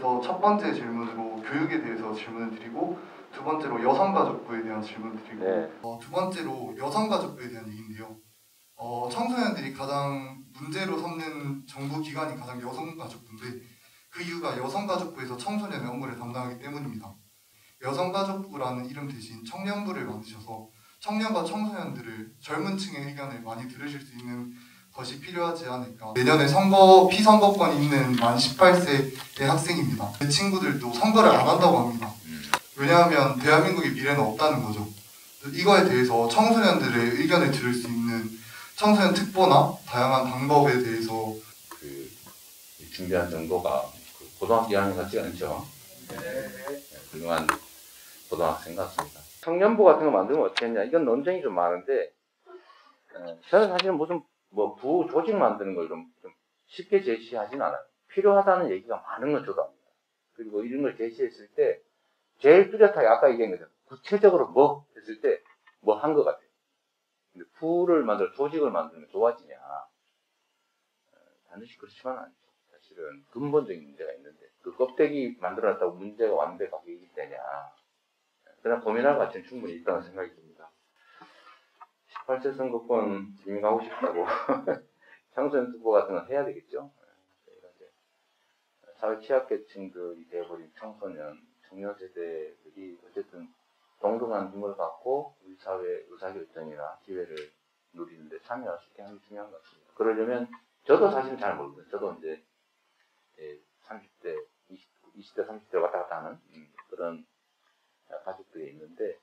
그래서 첫 번째 질문으로 교육에 대해서 질문을 드리고 두 번째로 여성가족부에 대한 질문을 드리고 네. 두 번째로 여성가족부에 대한 얘기인데요. 청소년들이 가장 문제로 삼는 정부 기관이 가장 여성가족부인데 그 이유가 여성가족부에서 청소년의 업무를 담당하기 때문입니다. 여성가족부라는 이름 대신 청년부를 만드셔서 청년과 청소년들을 젊은 층의 의견을 많이 들으실 수 있는 것이 필요하지 않을까. 내년에 피선거권이 있는 만 18세의 학생입니다. 그 친구들도 선거를 안 한다고 합니다. 왜냐하면 대한민국의 미래는 없다는 거죠. 이거에 대해서 청소년들의 의견을 들을 수 있는 청소년 특보나 다양한 방법에 대해서 준비한 정도가 고등학교 2학년 같지 않죠? 네. 훌륭한 고등학생 같습니다. 청년부 같은 거 만들면 어떻겠냐? 이건 논쟁이 좀 많은데 저는 사실 무슨 부 조직 만드는 걸 좀 쉽게 제시하진 않아요. 필요하다는 얘기가 많은 건 저도 압니다. 그리고 이런 걸 제시했을 때 제일 뚜렷하게 아까 얘기한 거죠. 구체적으로 뭐 했을 때 뭐 한 것 같아요. 근데 부를 만들어 조직을 만들면 좋아지냐? 반드시 그렇지만 않죠. 사실은 근본적인 문제가 있는데 그 껍데기 만들어놨다고 문제가 완벽하게 해결되냐? 그냥 고민할 가치는 충분히 있다는 생각이 듭니다. 18세 선거권 진입하고 싶다고 청소년 특보 같은 건 해야 되겠죠. 저희가 이제 사회 취약계층들이 되어버린 청소년, 청년 세대들이 어쨌든 동등한 힘을 갖고 우리 사회 의사결정이나 기회를 누리는데 참여할 수 있게 하는 게 중요한 것 같습니다. 그러려면 저도 사실 잘 모르거든요. 저도 이제 30대, 20대, 30대 왔다 갔다 하는 그런 가족들이 있는데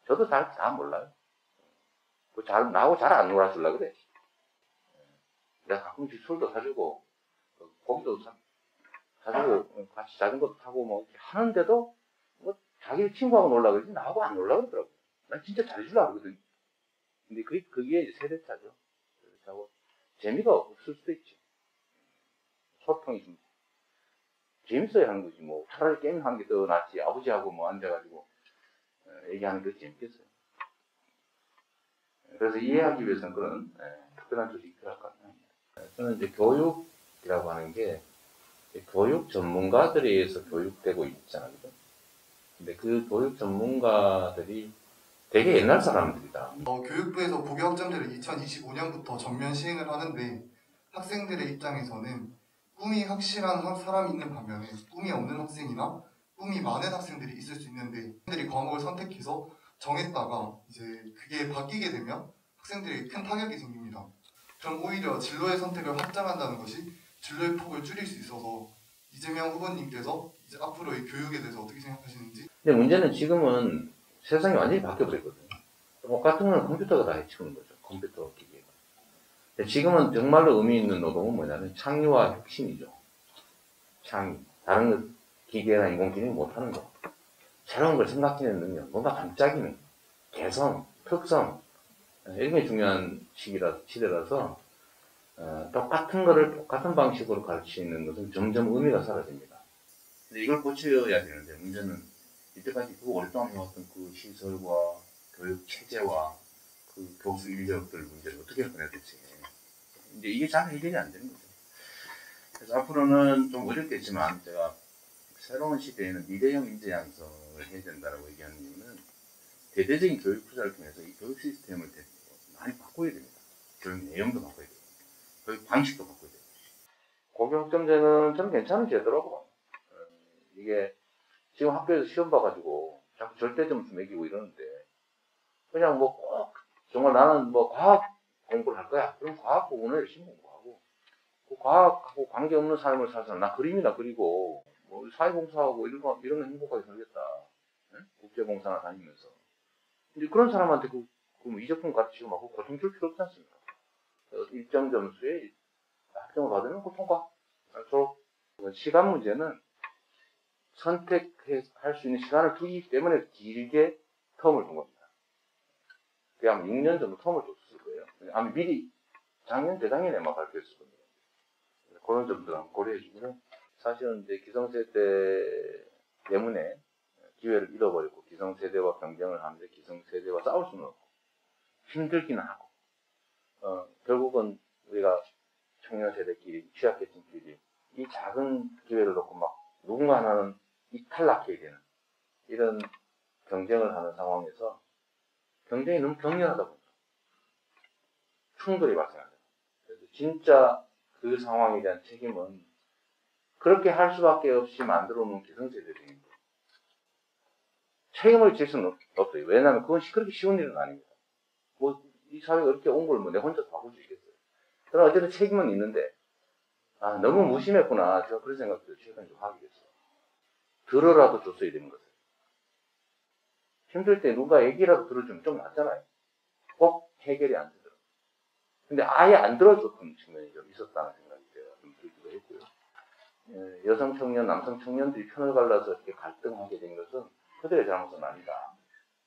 저도 잘 몰라요. 나하고 잘 안 놀아주려고 그래. 내가 가끔씩 술도 사주고 고기도 사주고 같이 자전거도 타고 뭐 이렇게 하는데도 뭐 자기 친구하고 놀라 그러지 나하고 안 놀라 그러더라고. 난 진짜 잘해주려고 그러거든. 근데 그게 이제 세대차죠. 세대차고 재미가 없을 수도 있죠. 소통이 좀 재밌어야 하는 거지. 뭐 차라리 게임 하는 게 더 낫지. 아버지하고 뭐 앉아가지고 얘기하는 게 재밌겠어요. 그래서 이해하기 위해서는 그런 특별한 조직이 필요할 것 같아요. 저는 이제 교육이라고 하는 게 교육 전문가들에 의해서 교육되고 있잖아요. 근데 그 교육 전문가들이 되게 옛날 사람들이다. 교육부에서 고교학점제를 2025년부터 전면 시행을 하는데 학생들의 입장에서는 꿈이 확실한 사람이 있는 반면에 꿈이 없는 학생이나 꿈이 많은 학생들이 있을 수 있는데 학생들이 과목을 선택해서 정했다가 이제 그게 바뀌게 되면 학생들에게 큰 타격이 생깁니다. 그럼 오히려 진로의 선택을 확장한다는 것이 진로의 폭을 줄일 수 있어서 이재명 후보님께서 이제 앞으로의 교육에 대해서 어떻게 생각하시는지. 근데 문제는 지금은 세상이 완전히 바뀌어버렸거든요. 똑같은 건 컴퓨터가 다 해치우는 거죠. 컴퓨터 기계가. 근데 지금은 정말로 의미 있는 노동은 뭐냐면 창의와 혁신이죠. 창의. 다른 것, 기계나 인공지능이 못하는 거. 새로운 걸 생각해내는 능력, 뭔가 반짝이는 개성, 특성, 이런 게 중요한 시대라서 똑같은 거를 똑같은 방식으로 가르치는 것은 점점 의미가 사라집니다. 근데 이걸 고쳐야 되는데 문제는 이때까지 그 오랫동안 해왔던 그 시설과 교육 체제와 그 교수 인력들 문제를 어떻게 해야 될지 이제 이게 잘 해결이 안 되는 거죠. 그래서 앞으로는 좀 어렵겠지만 제가 새로운 시대에는 미래형 인재 양성을 해야 된다고 얘기하는 이유는 대대적인 교육 투자를 통해서 이 교육 시스템을 많이 바꿔야 됩니다. 교육 내용도 바꿔야 돼요. 교육 방식도 바꿔야 돼요. 고교학점제는 저는 괜찮은 제도라고 봐요. 이게 지금 학교에서 시험 봐가지고 자꾸 절대점수 매기고 이러는데 그냥 뭐 꼭 정말 나는 뭐 과학 공부를 할 거야. 그럼 과학 부분을 열심히 공부하고 그 과학하고 관계없는 삶을 살아서 나 그림이나 그리고 뭐 사회봉사하고 이런 거 행복하게 살겠다. 응? 국제봉사나 다니면서. 근데 그런 사람한테 뭐 이적품 가르치고 막 고통 줄 필요 없지 않습니까? 일정 점수에 합격을 받으면 통과. 졸업. 시간 문제는 선택할 수 있는 시간을 두기 때문에 길게 텀을 둔 겁니다. 그게 아마 6년 정도 텀을 줬을 거예요. 아마 미리 작년, 재작년에 막 발표했을 겁니다. 그런 점들은 고려해 주고요. 사실은 이제 기성세대 때문에 기회를 잃어버리고 기성세대와 경쟁을 하는데 기성세대와 싸울 수는 없고 힘들기는 하고 결국은 우리가 청년세대끼리 취약계층끼리 이 작은 기회를 놓고 막 누군가 하나는 이탈락해야 되는 이런 경쟁을 하는 상황에서 경쟁이 너무 격렬하다 보니까 충돌이 발생하죠. 그래서 진짜 그 상황에 대한 책임은 그렇게 할 수밖에 없이 만들어 놓은 기성세대들입니다. 책임을 질 수는 없어요. 왜냐하면 그건 그렇게 쉬운 일은 아닙니다. 뭐 이 사회가 이렇게 온 걸 뭐 내 혼자 바꿀 수 있겠어요. 그러나 어쨌든 책임은 있는데 너무 무심했구나. 제가 그런 생각도 최근에 좀 하게 됐어요. 들어라도 줬어야 되는 것을. 힘들 때 누가 얘기라도 들어주면 좀 낫잖아요. 꼭 해결이 안 되더라고요. 근데 아예 안 들어줬던 측면이 좀 있었다는 생각이 제가 좀 들기도 했고요. 여성 청년, 남성 청년들이 편을 갈라서 이렇게 갈등하게 된 것은 그들의 잘못은 아니다.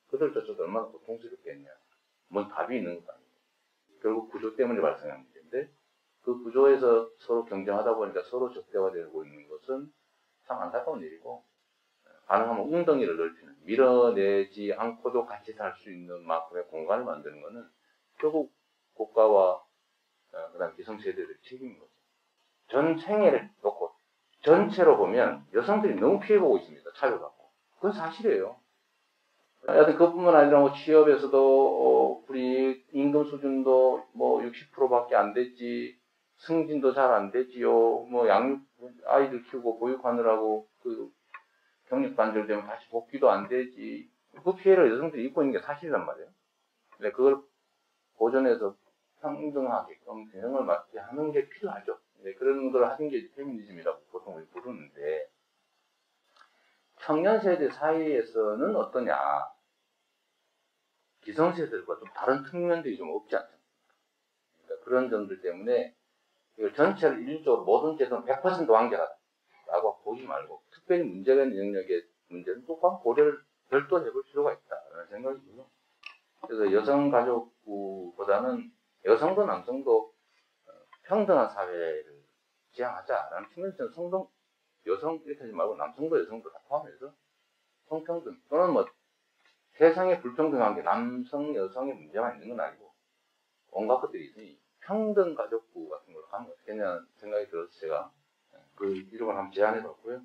그들조차도 얼마나 고통스럽겠냐. 뭔 답이 있는 것도 아니고. 결국 구조 때문에 발생한 문제인데 그 구조에서 서로 경쟁하다 보니까 서로 적대화되고 있는 것은 참 안타까운 일이고 가능하면 웅덩이를 넓히는 밀어내지 않고도 같이 살 수 있는 만큼의 공간을 만드는 것은 결국 국가와 그다음 기성세대들의 책임인 거죠. 전 생애를 놓고 전체로 보면 여성들이 너무 피해보고 있습니다. 차별받고. 그건 사실이에요. 하여튼 그뿐만 아니라 뭐 취업에서도 우리 임금 수준도 뭐 60%밖에 안 됐지, 승진도 잘 안 되지요. 뭐 양육 아이들 키우고 보육하느라고 그 경력 단절되면 다시 복귀도 안 되지. 그 피해를 여성들이 입고 있는 게 사실이란 말이에요. 근데 그걸 보존해서 평등하게끔 균형을 맞게 하는 게 필요하죠. 네, 그런 걸 하는 게 페미니즘이라고 보통 우리 부르는데 청년 세대 사이에서는 어떠냐? 기성세대들과 좀 다른 측면들이 좀 없지 않습니까? 그러니까 그런 점들 때문에 이걸 전체를 일률적으로 모든 제도는 100% 완결하다라고 보지 말고 특별히 문제가 있는 영역의 문제는 또한 고려를 별도 해볼 필요가 있다라는 생각이고요. 그래서 여성가족부보다는 여성도 남성도 평등한 사회를 지향하자라는 측면에서는 여성 이렇게 하지 말고 남성도 여성도 다 포함해서 성평등 또는 뭐 세상에 불평등한 게 남성 여성의 문제만 있는 건 아니고 온갖 것들이 있으니 평등 가족부 같은 걸 하면 어떻겠냐는 생각이 들어서 제가 그 이름을 한번 제안해 봤고요.